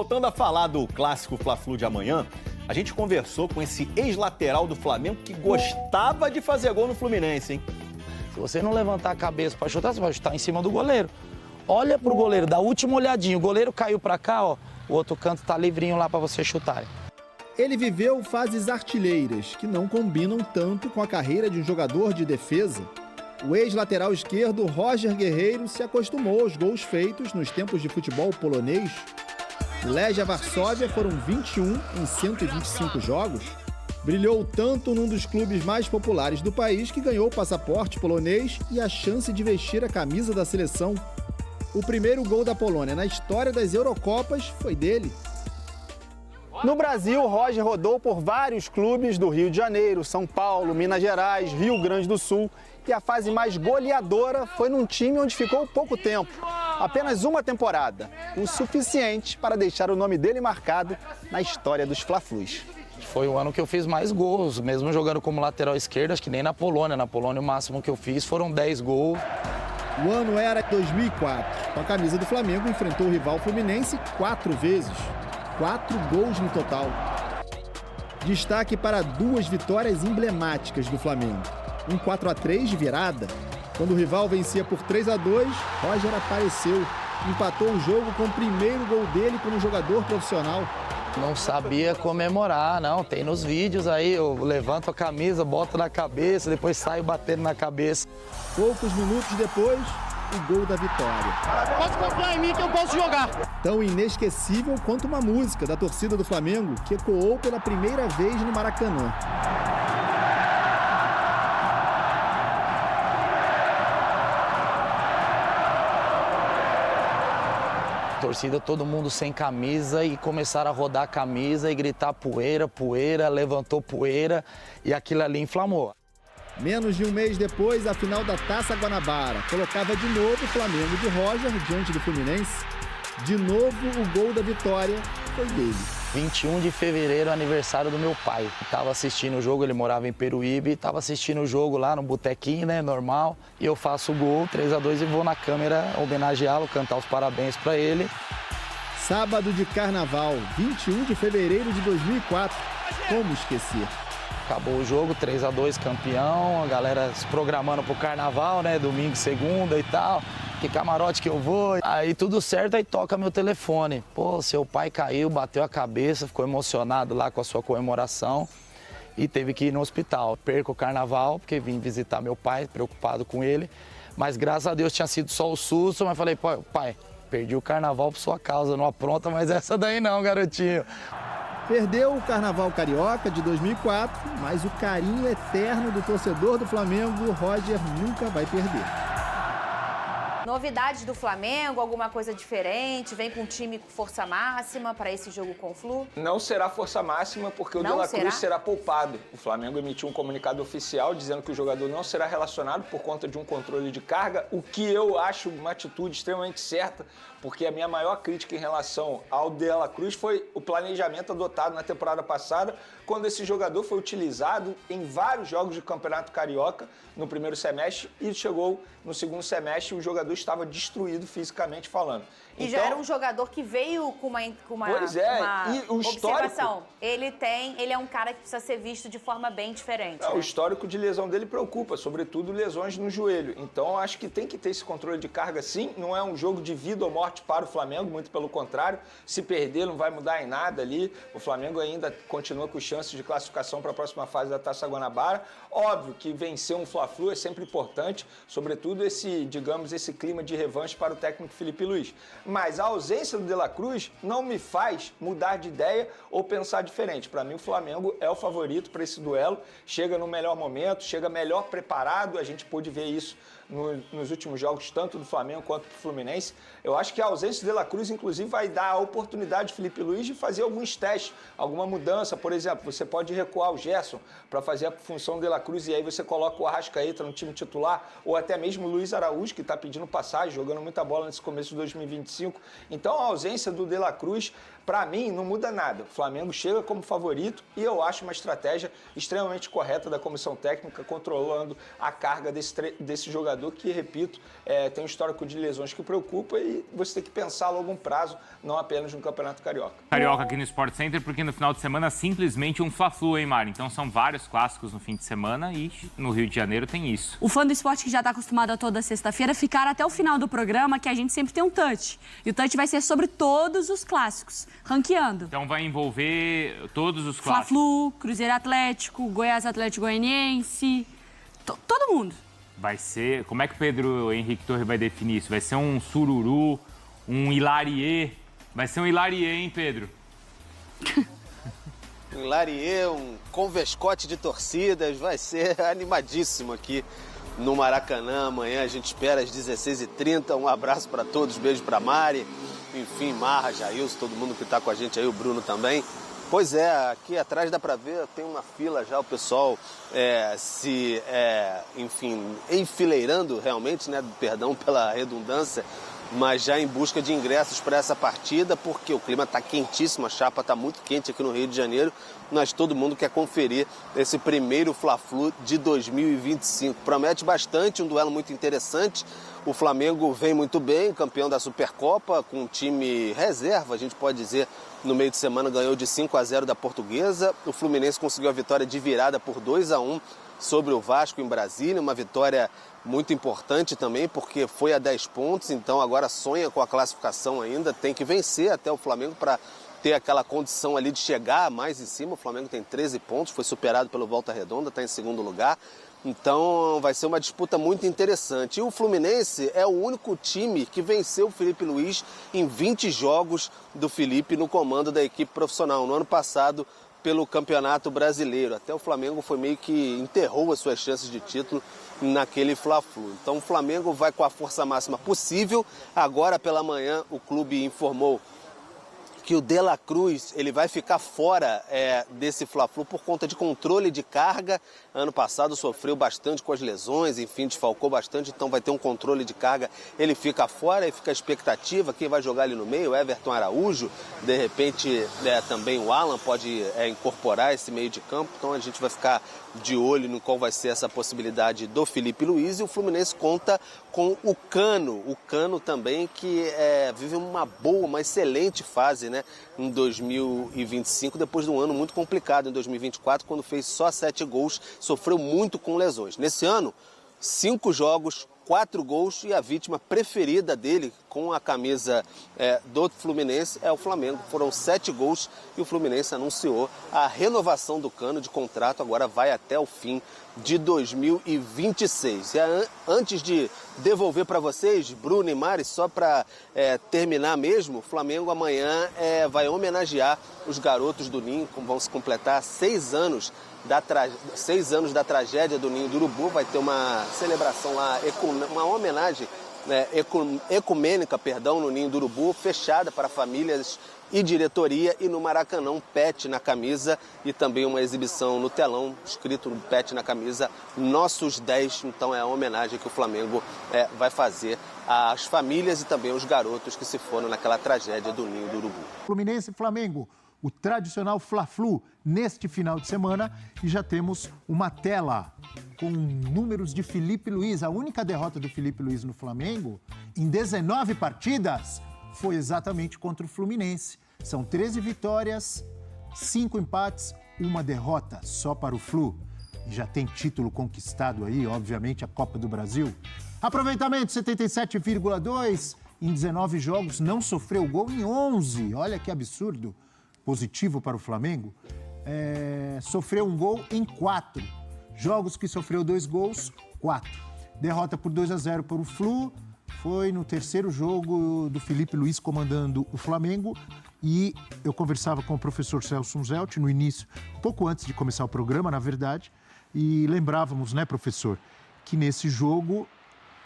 voltando a falar do clássico Fla-Flu de amanhã, a gente conversou com esse ex-lateral do Flamengo que gostava de fazer gol no Fluminense, hein? Se você não levantar a cabeça para chutar, você vai chutar em cima do goleiro. Olha pro goleiro, dá a última olhadinha. O goleiro caiu para cá, ó. O outro canto tá livrinho lá para você chutar. Ele viveu fases artilheiras que não combinam tanto com a carreira de um jogador de defesa. O ex-lateral esquerdo Roger Guerreiro se acostumou aos gols feitos nos tempos de futebol polonês. Legia Varsóvia foram 21 em 125 jogos. Brilhou tanto num dos clubes mais populares do país que ganhou o passaporte polonês e a chance de vestir a camisa da seleção. O primeiro gol da Polônia na história das Eurocopas foi dele. No Brasil, Roger rodou por vários clubes do Rio de Janeiro, São Paulo, Minas Gerais, Rio Grande do Sul. E a fase mais goleadora foi num time onde ficou pouco tempo. Apenas uma temporada, o suficiente para deixar o nome dele marcado na história dos Fla-Flus. Foi o ano que eu fiz mais gols, mesmo jogando como lateral esquerdo, acho que nem na Polônia. Na Polônia o máximo que eu fiz foram 10 gols. O ano era 2004. Com a camisa do Flamengo, enfrentou o rival Fluminense 4 vezes. 4 gols no total. Destaque para 2 vitórias emblemáticas do Flamengo. Um 4-3 de virada. Quando o rival vencia por 3-2, Roger apareceu. Empatou o jogo com o primeiro gol dele como jogador profissional. Não sabia comemorar, não. Tem nos vídeos aí, eu levanto a camisa, boto na cabeça, depois saio batendo na cabeça. Poucos minutos depois, o gol da vitória. Pode confiar em mim que eu posso jogar. Tão inesquecível quanto uma música da torcida do Flamengo que ecoou pela primeira vez no Maracanã. Torcida, todo mundo sem camisa e começaram a rodar a camisa e gritar poeira, poeira, levantou poeira e aquilo ali inflamou. Menos de um mês depois, a final da Taça Guanabara colocava de novo o Flamengo de Roger diante do Fluminense. De novo, o gol da vitória foi dele. 21 de fevereiro, aniversário do meu pai. Estava assistindo o jogo, ele morava em Peruíbe, estava assistindo o jogo lá no botequinho, né, normal. E eu faço o gol, 3-2 e vou na câmera homenageá-lo, cantar os parabéns para ele. Sábado de Carnaval, 21 de fevereiro de 2004. Como esquecer? Acabou o jogo, 3-2 campeão, a galera se programando pro Carnaval, né, domingo, segunda e tal. Que camarote que eu vou. Aí tudo certo, aí toca meu telefone. Pô, seu pai caiu, bateu a cabeça, ficou emocionado lá com a sua comemoração e teve que ir no hospital. Perco o carnaval, porque vim visitar meu pai, preocupado com ele. Mas graças a Deus tinha sido só o susto, mas falei, pai, perdi o carnaval por sua causa, não apronta mais essa daí não, garotinho. Perdeu o Carnaval Carioca de 2004, mas o carinho eterno do torcedor do Flamengo, Roger nunca vai perder. Novidades do Flamengo, alguma coisa diferente? Vem com um time com força máxima para esse jogo com o Flu? Não será força máxima porque o De La Cruz será poupado. O Flamengo emitiu um comunicado oficial dizendo que o jogador não será relacionado por conta de um controle de carga, o que eu acho uma atitude extremamente certa, porque a minha maior crítica em relação ao De La Cruz foi o planejamento adotado na temporada passada, quando esse jogador foi utilizado em vários jogos de Campeonato Carioca no primeiro semestre e chegou no segundo semestre e o jogador estava destruído fisicamente falando. E então, já era um jogador que veio com uma pois é, e o observação. Ele é um cara que precisa ser visto de forma bem diferente. Não, né? O histórico de lesão dele preocupa, sobretudo lesões no joelho. Então, acho que tem que ter esse controle de carga sim. Não é um jogo de vida ou morte para o Flamengo, muito pelo contrário. Se perder, não vai mudar em nada ali. O Flamengo ainda continua com chances de classificação para a próxima fase da Taça Guanabara. Óbvio que vencer um Fla-Flu é sempre importante, sobretudo esse clima de revanche para o técnico Felipe Luiz. Mas a ausência do De La Cruz não me faz mudar de ideia ou pensar diferente. Para mim, o Flamengo é o favorito para esse duelo. Chega no melhor momento, chega melhor preparado. A gente pôde ver isso nos últimos jogos, tanto do Flamengo quanto do Fluminense. Eu acho que a ausência do De La Cruz, inclusive, vai dar a oportunidade ao Felipe Luiz de fazer alguns testes, alguma mudança. Por exemplo, você pode recuar o Gerson para fazer a função do De La Cruz e aí você coloca o Arrascaeta no time titular, ou até mesmo o Luiz Araújo, que está pedindo passagem, jogando muita bola nesse começo de 2025. Então, a ausência do De La Cruz Para mim, não muda nada. O Flamengo chega como favorito e eu acho uma estratégia extremamente correta da comissão técnica, controlando a carga desse jogador que, repito, tem um histórico de lesões que preocupa e você tem que pensar a longo prazo, não apenas no Campeonato Carioca. Carioca aqui no Sport Center, porque no final de semana simplesmente um Fla-Flu, hein, Mari? Então são vários clássicos no fim de semana e no Rio de Janeiro tem isso. O fã do esporte que já está acostumado a toda sexta-feira ficar até o final do programa, que a gente sempre tem um touch. E o touch vai ser sobre todos os clássicos, ranqueando. Então vai envolver todos os clássicos. Fla-Flu, Cruzeiro Atlético, Goiás Atlético Goianiense, todo mundo. Vai ser... Como é que o Pedro Henrique Torre vai definir isso? Vai ser um sururu, um hilarie? Vai ser um hilarie, hein, Pedro? Um hilarie, um convescote de torcidas, vai ser animadíssimo aqui no Maracanã. Amanhã a gente espera às 16h30. Um abraço para todos, beijo para Mari, enfim, Marra, Jailson, todo mundo que está com a gente aí, o Bruno também. Pois é, aqui atrás dá para ver, tem uma fila já, o pessoal enfim, enfileirando realmente, né, perdão pela redundância, mas já em busca de ingressos para essa partida, porque o clima está quentíssimo, a chapa está muito quente aqui no Rio de Janeiro, mas todo mundo quer conferir esse primeiro Fla-Flu de 2025. Promete bastante, um duelo muito interessante. O Flamengo vem muito bem, campeão da Supercopa, com um time reserva, a gente pode dizer, no meio de semana ganhou de 5-0 da Portuguesa. O Fluminense conseguiu a vitória de virada por 2-1 sobre o Vasco em Brasília, uma vitória muito importante também, porque foi a 10 pontos, então agora sonha com a classificação ainda, tem que vencer até o Flamengo para ter aquela condição ali de chegar mais em cima. O Flamengo tem 13 pontos, foi superado pelo Volta Redonda, está em segundo lugar. Então vai ser uma disputa muito interessante. E o Fluminense é o único time que venceu o Felipe Luiz em 20 jogos do Felipe no comando da equipe profissional. No ano passado, pelo Campeonato Brasileiro. Até o Flamengo foi meio que enterrou as suas chances de título naquele Fla-Flu. Então o Flamengo vai com a força máxima possível. Agora pela manhã o clube informou que o De La Cruz ele vai ficar fora desse Fla-Flu por conta de controle de carga. Ano passado sofreu bastante com as lesões, enfim, desfalcou bastante, então vai ter um controle de carga. Ele fica fora e fica a expectativa, quem vai jogar ali no meio, Everton Araújo, de repente também o Alan pode incorporar esse meio de campo, então a gente vai ficar de olho no qual vai ser essa possibilidade do Felipe Luiz. E o Fluminense conta com o Cano também, que vive uma excelente fase, né, em 2025, depois de um ano muito complicado em 2024, quando fez só 7 gols, sofreu muito com lesões. Nesse ano, 5 jogos, 4 gols, e a vítima preferida dele com a camisa do Fluminense é o Flamengo. Foram 7 gols e o Fluminense anunciou a renovação do Cano de contrato, agora vai até o fim de 2026. E antes de devolver para vocês, Bruno e Mari, só para terminar mesmo, o Flamengo amanhã vai homenagear os garotos do Ninho, como vão se completar 6 anos da tragédia do Ninho do Urubu. Vai ter uma celebração lá, uma homenagem ecumênica, no Ninho do Urubu, fechada para famílias e diretoria, e no Maracanã um pet na camisa e também uma exibição no telão, escrito no pet na camisa, Nossos 10. Então é a homenagem que o Flamengo vai fazer às famílias e também aos garotos que se foram naquela tragédia do Ninho do Urubu. Fluminense e Flamengo, o tradicional Fla-Flu neste final de semana, e já temos uma tela com números de Felipe Luiz. A única derrota do Felipe Luiz no Flamengo em 19 partidas foi exatamente contra o Fluminense. São 13 vitórias, 5 empates, 1 derrota só para o Flu. E já tem título conquistado aí, obviamente, a Copa do Brasil. Aproveitamento 77,2 em 19 jogos, não sofreu gol em 11. Olha que absurdo. Positivo para o Flamengo. Sofreu um gol em 4. Jogos que sofreu 2 gols, 4. Derrota por 2-0 para o Flu. Foi no terceiro jogo do Felipe Luiz comandando o Flamengo. E eu conversava com o professor Celso Zelt no início, pouco antes de começar o programa, na verdade. E lembrávamos, né, professor, que nesse jogo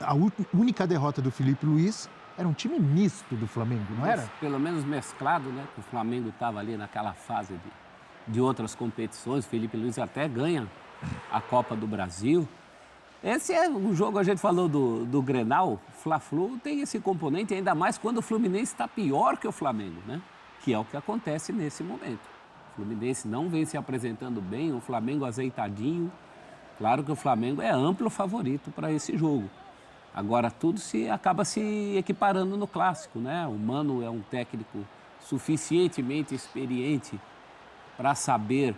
a única derrota do Felipe Luiz era um time misto do Flamengo, não era? Pelo menos mesclado, né? O Flamengo estava ali naquela fase de outras competições. O Felipe Luiz até ganha a Copa do Brasil. Esse é um jogo, a gente falou do Grenal, Fla-Flu tem esse componente, ainda mais quando o Fluminense está pior que o Flamengo, né? que é o que acontece nesse momento. O Fluminense não vem se apresentando bem, o Flamengo azeitadinho. Claro que o Flamengo é amplo favorito para esse jogo. Agora, tudo acaba se equiparando no clássico, né? O Mano é um técnico suficientemente experiente para saber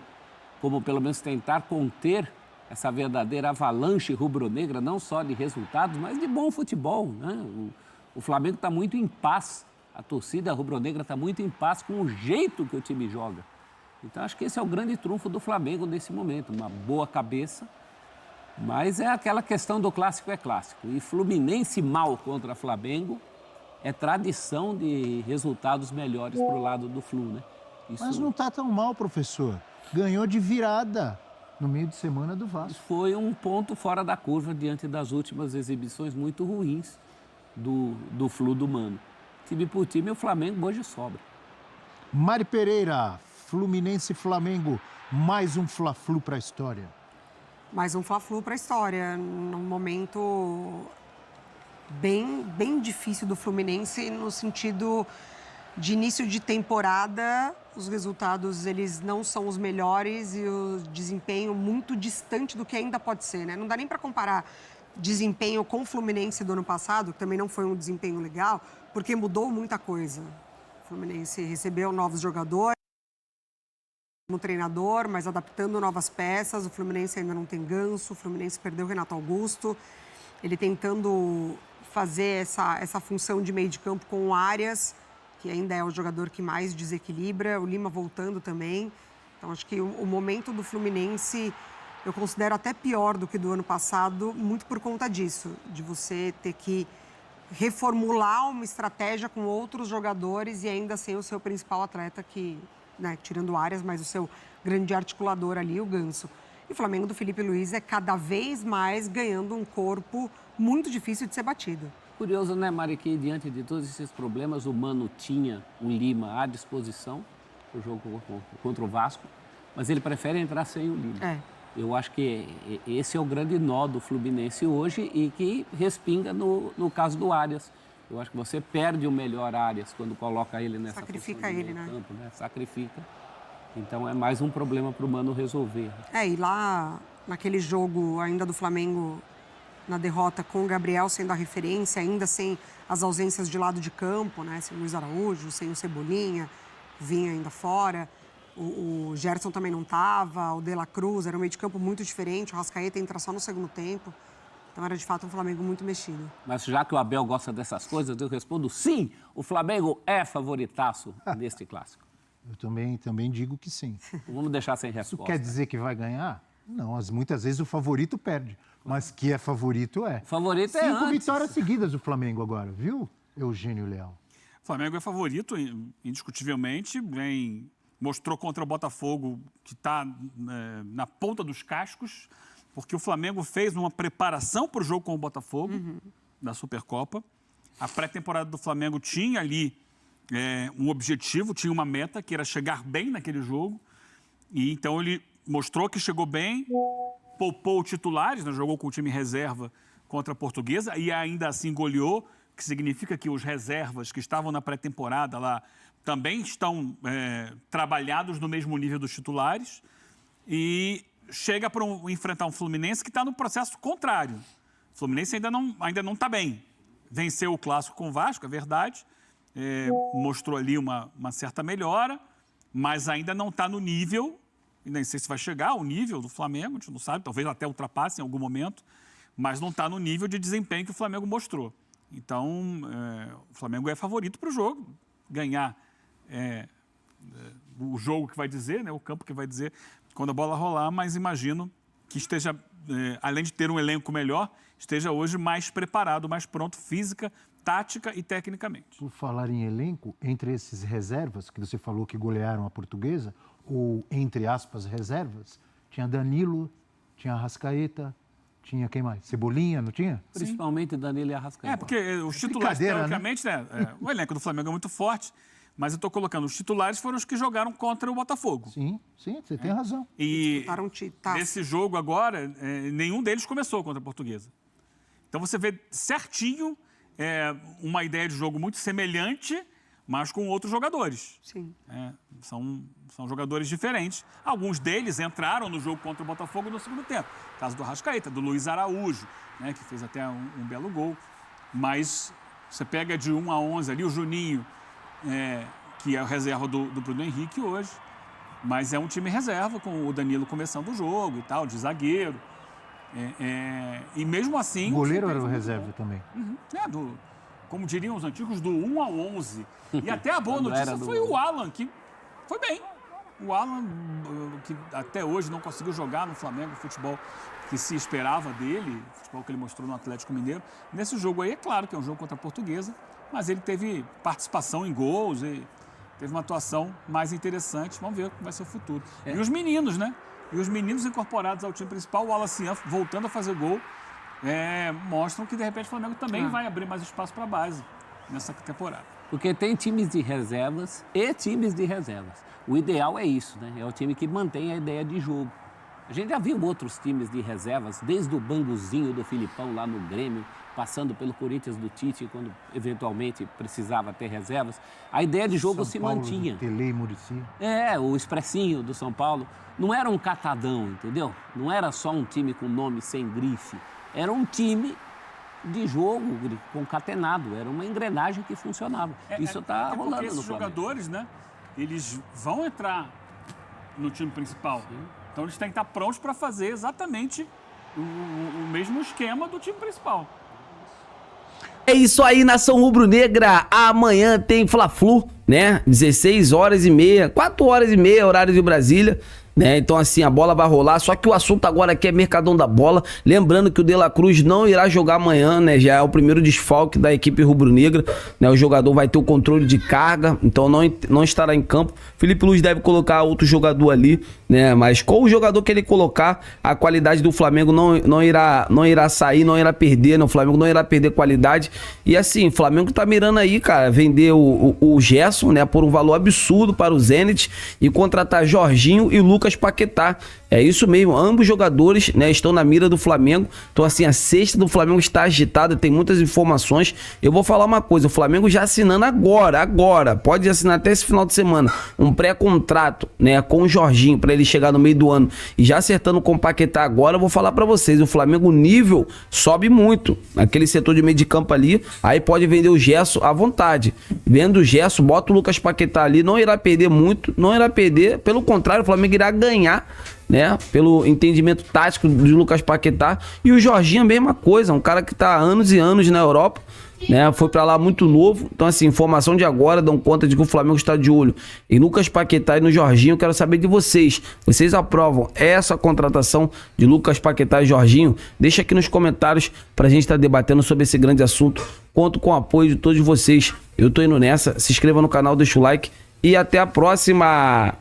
como, pelo menos, tentar conter essa verdadeira avalanche rubro-negra, não só de resultados, mas de bom futebol, né? O Flamengo está muito em paz, a torcida rubro-negra está muito em paz com o jeito que o time joga. Então, acho que esse é o grande trunfo do Flamengo nesse momento, uma boa cabeça. Mas é aquela questão do clássico é clássico. E Fluminense mal contra Flamengo é tradição de resultados melhores para o lado do Flu, né? Isso... Mas não está tão mal, professor. Ganhou de virada no meio de semana do Vasco. Foi um ponto fora da curva diante das últimas exibições muito ruins do Flu do Mano. Time por time, o Flamengo hoje sobra. Mari Pereira, Fluminense e Flamengo, mais um Fla-Flu para a história. Mais um Fla-Flu para a história, num momento bem difícil do Fluminense, no sentido de início de temporada, os resultados eles não são os melhores e o desempenho muito distante do que ainda pode ser, né? Não dá nem para comparar desempenho com o Fluminense do ano passado, que também não foi um desempenho legal, porque mudou muita coisa. O Fluminense recebeu novos jogadores, como treinador, mas adaptando novas peças. O Fluminense ainda não tem Ganso, o Fluminense perdeu o Renato Augusto. Ele tentando fazer essa função de meio de campo com o Arias, que ainda é o jogador que mais desequilibra, o Lima voltando também. Então, acho que o momento do Fluminense eu considero até pior do que do ano passado, muito por conta disso, de você ter que reformular uma estratégia com outros jogadores e ainda sem o seu principal atleta que... né, tirando o Arias, mas o seu grande articulador ali, o Ganso. E o Flamengo do Felipe Luiz é cada vez mais ganhando um corpo muito difícil de ser batido. Curioso, né, Mari, que diante de todos esses problemas, o Mano tinha o Lima à disposição para o jogo contra o Vasco, mas ele prefere entrar sem o Lima. Eu acho que esse é o grande nó do Fluminense hoje e que respinga no caso do Arias. Eu acho que você perde o melhor Arias quando coloca ele nessa sacrifica ele, né? Campo, né? Sacrifica. Então é mais um problema para o Mano resolver. E lá naquele jogo ainda do Flamengo, na derrota com o Gabriel sendo a referência, ainda sem as ausências de lado de campo, né? Sem o Luiz Araújo, sem o Cebolinha, vinha ainda fora. O Gerson também não estava, o De La Cruz, era um meio de campo muito diferente, o Rascaeta entra só no segundo tempo. Então, era de fato um Flamengo muito mexido. Mas já que o Abel gosta dessas coisas, eu respondo sim, o Flamengo é favoritaço neste clássico. Eu também digo que sim. Vamos deixar sem resposta. Isso quer dizer que vai ganhar? Não, muitas vezes o favorito perde, mas que é favorito é. Favorito é 5 vitórias seguidas do Flamengo agora, viu, Eugênio Leal? O Flamengo é favorito, indiscutivelmente, mostrou contra o Botafogo que está na ponta dos cascos, porque o Flamengo fez uma preparação para o jogo com o Botafogo, da Supercopa. A pré-temporada do Flamengo tinha ali um objetivo, tinha uma meta, que era chegar bem naquele jogo. E então ele mostrou que chegou bem, poupou titulares, né, jogou com o time reserva contra a Portuguesa e ainda assim goleou, que significa que os reservas que estavam na pré-temporada lá também estão trabalhados no mesmo nível dos titulares. E chega para enfrentar um Fluminense que está no processo contrário. O Fluminense ainda não está bem. Venceu o clássico com o Vasco, é verdade. Mostrou ali uma certa melhora, mas ainda não está no nível, e nem sei se vai chegar ao nível do Flamengo, a gente não sabe, talvez até ultrapasse em algum momento, mas não está no nível de desempenho que o Flamengo mostrou. Então, o Flamengo é favorito para o jogo, ganhar o jogo que vai dizer, né, o campo que vai dizer quando a bola rolar, mas imagino que esteja, além de ter um elenco melhor, esteja hoje mais preparado, mais pronto, física, tática e tecnicamente. Por falar em elenco, entre esses reservas, que você falou que golearam a Portuguesa, ou entre aspas reservas, tinha Danilo, tinha Arrascaeta, tinha quem mais? Cebolinha, não tinha? Principalmente Danilo e Arrascaeta. Porque os titulares, teoricamente, né? O elenco do Flamengo é muito forte, mas eu estou colocando, os titulares foram os que jogaram contra o Botafogo. Sim, você tem razão. E nesse jogo agora, nenhum deles começou contra a Portuguesa. Então você vê certinho uma ideia de jogo muito semelhante, mas com outros jogadores. Sim. São jogadores diferentes. Alguns deles entraram no jogo contra o Botafogo no segundo tempo. O caso do Arrascaeta, do Luiz Araújo, né, que fez até um belo gol. Mas você pega de 1 a 11 ali, o Juninho, que é o reserva do Bruno Henrique hoje, mas é um time reserva, com o Danilo começando o jogo e tal, de zagueiro. E mesmo assim... O goleiro era o reserva também. Como diriam os antigos, do 1 ao 11. E até a boa notícia foi o Alan, que foi bem. O Alan, que até hoje não conseguiu jogar no Flamengo o futebol que se esperava dele, o futebol que ele mostrou no Atlético Mineiro. Nesse jogo aí, é claro que é um jogo contra a Portuguesa, mas ele teve participação em gols e teve uma atuação mais interessante. Vamos ver como vai ser o futuro. E os meninos, né? E os meninos incorporados ao time principal, o Alacian voltando a fazer gol, mostram que, de repente, o Flamengo também vai abrir mais espaço para a base nessa temporada. Porque tem times de reservas e times de reservas. O ideal é isso, né? É o time que mantém a ideia de jogo. A gente já viu outros times de reservas, desde o Banguzinho do Filipão lá no Grêmio, passando pelo Corinthians do Tite, quando eventualmente precisava ter reservas. A ideia de jogo se mantinha. Tele e Muricy. O Expressinho do São Paulo. Não era um catadão, entendeu? Não era só um time com nome sem grife. Era um time de jogo concatenado. Era uma engrenagem que funcionava. Isso está rolando porque esses no Flamengo. jogadores, né? Eles vão entrar no time principal. Sim. Então eles têm que estar prontos para fazer exatamente o mesmo esquema do time principal. É isso aí, nação rubro-negra. Amanhã tem Fla-Flu, né? 16h30, 4h30, horário de Brasília. Né? Então assim, a bola vai rolar, só que o assunto agora aqui é Mercadão da Bola, lembrando que o De La Cruz não irá jogar amanhã, né? Já é o primeiro desfalque da equipe rubro-negra, né? O jogador vai ter o controle de carga, então não estará em campo. Felipe Luiz deve colocar outro jogador ali, né? Mas com o jogador que ele colocar, a qualidade do Flamengo não irá sair, não irá perder, né? O Flamengo não irá perder qualidade. E assim, o Flamengo tá mirando aí, cara, vender o Gerson, né? Por um valor absurdo para o Zenit e contratar Jorginho e Lucas Paquetá. É isso mesmo, ambos jogadores, né, estão na mira do Flamengo. Então assim, a cesta do Flamengo está agitada, tem muitas informações. Eu vou falar uma coisa, o Flamengo já assinando agora, pode assinar até esse final de semana, um pré-contrato, né, com o Jorginho, para ele chegar no meio do ano e já acertando com o Paquetá agora. Eu vou falar para vocês, o Flamengo, o nível sobe muito, naquele setor de meio de campo ali, aí pode vender o Gerson à vontade. Vendo o Gerson, bota o Lucas Paquetá ali, não irá perder muito, não irá perder, pelo contrário, o Flamengo irá ganhar, né, pelo entendimento tático de Lucas Paquetá. E o Jorginho a mesma coisa, um cara que tá há anos e anos na Europa, né, foi pra lá muito novo. Então assim, informação de agora dão conta de que o Flamengo está de olho em Lucas Paquetá e no Jorginho. Eu quero saber de vocês aprovam essa contratação de Lucas Paquetá e Jorginho? Deixa aqui nos comentários pra gente estar debatendo sobre esse grande assunto. Conto com o apoio de todos vocês, eu tô indo nessa. Se inscreva no canal, deixa o like e até a próxima.